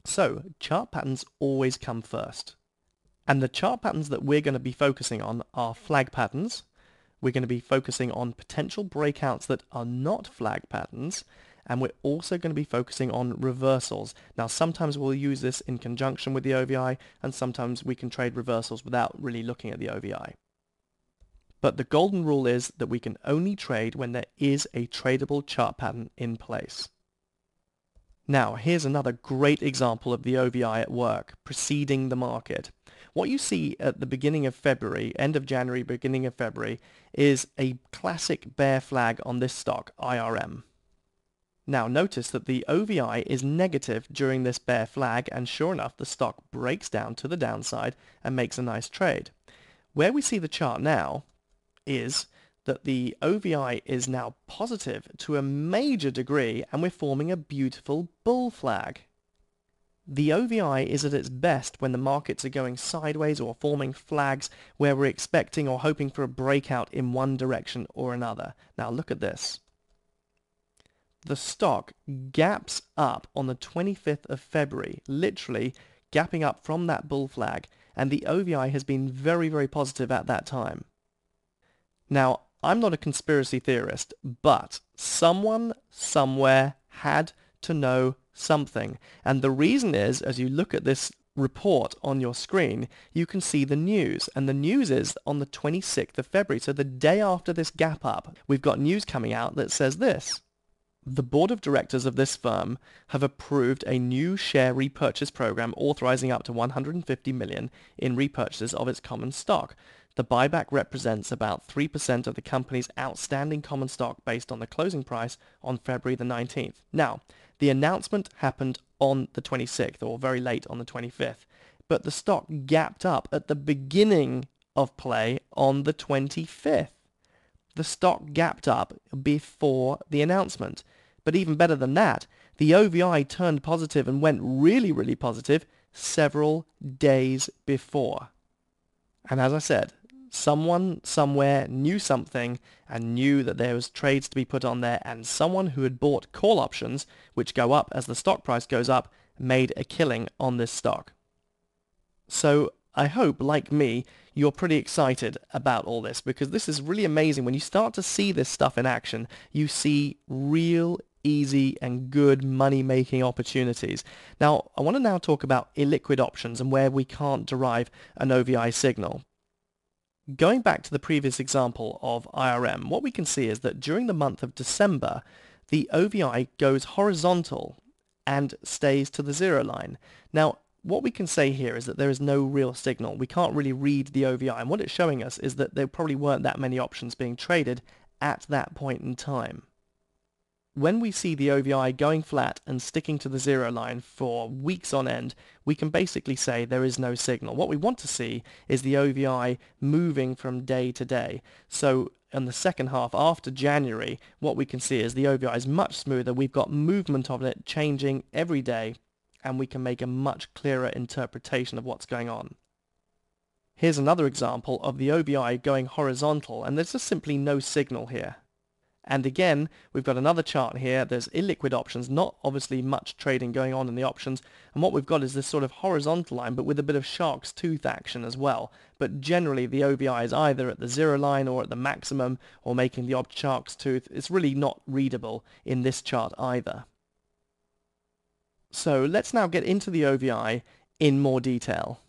So chart patterns always come first. And the chart patterns that we're going to be focusing on are flag patterns. We're going to be focusing on potential breakouts that are not flag patterns. And we're also going to be focusing on reversals. Now, sometimes we'll use this in conjunction with the OVI, and sometimes we can trade reversals without really looking at the OVI. But the golden rule is that we can only trade when there is a tradable chart pattern in place. Now, here's another great example of the OVI at work, preceding the market. What you see at the beginning of February, end of January, beginning of February, is a classic bear flag on this stock, IRM. Now notice that the OVI is negative during this bear flag, and sure enough the stock breaks down to the downside and makes a nice trade. Where we see the chart now is that the OVI is now positive to a major degree, and we're forming a beautiful bull flag. The OVI is at its best when the markets are going sideways or forming flags where we're expecting or hoping for a breakout in one direction or another. Now look at this. The stock gaps up on the 25th of February, literally gapping up from that bull flag, and the OVI has been very, very positive at that time. Now, I'm not a conspiracy theorist, but someone somewhere had to know something. And the reason is, as you look at this report on your screen, you can see the news. And the news is on the 26th of February, so the day after this gap up, we've got news coming out that says this. The board of directors of this firm have approved a new share repurchase program authorizing up to $150 million in repurchases of its common stock. The buyback represents about 3% of the company's outstanding common stock based on the closing price on February the 19th. Now, the announcement happened on the 26th, or very late on the 25th, but the stock gapped up at the beginning of play on the 25th. The stock gapped up before the announcement. But even better than that, the OVI turned positive and went really, really positive several days before. And as I said, someone somewhere knew something and knew that there was trades to be put on there, and someone who had bought call options, which go up as the stock price goes up, made a killing on this stock. So I hope, like me, you're pretty excited about all this, because this is really amazing. When you start to see this stuff in action, you see real easy and good money-making opportunities. Now, I want to now talk about illiquid options and where we can't derive an OVI signal. Going back to the previous example of IRM, what we can see is that during the month of December, the OVI goes horizontal and stays to the zero line. Now, what we can say here is that there is no real signal. We can't really read the OVI, and what it's showing us is that there probably weren't that many options being traded at that point in time. When we see the OVI going flat and sticking to the zero line for weeks on end, we can basically say there is no signal. What we want to see is the OVI moving from day to day. So in the second half after January, what we can see is the OVI is much smoother. We've got movement of it changing every day, and we can make a much clearer interpretation of what's going on. Here's another example of the OVI going horizontal, and there's just simply no signal here. And again, we've got another chart here. There's illiquid options, not obviously much trading going on in the options. And what we've got is this sort of horizontal line, but with a bit of shark's tooth action as well. But generally, the OVI is either at the zero line or at the maximum, or making the odd shark's tooth. It's really not readable in this chart either. So let's now get into the OVI in more detail.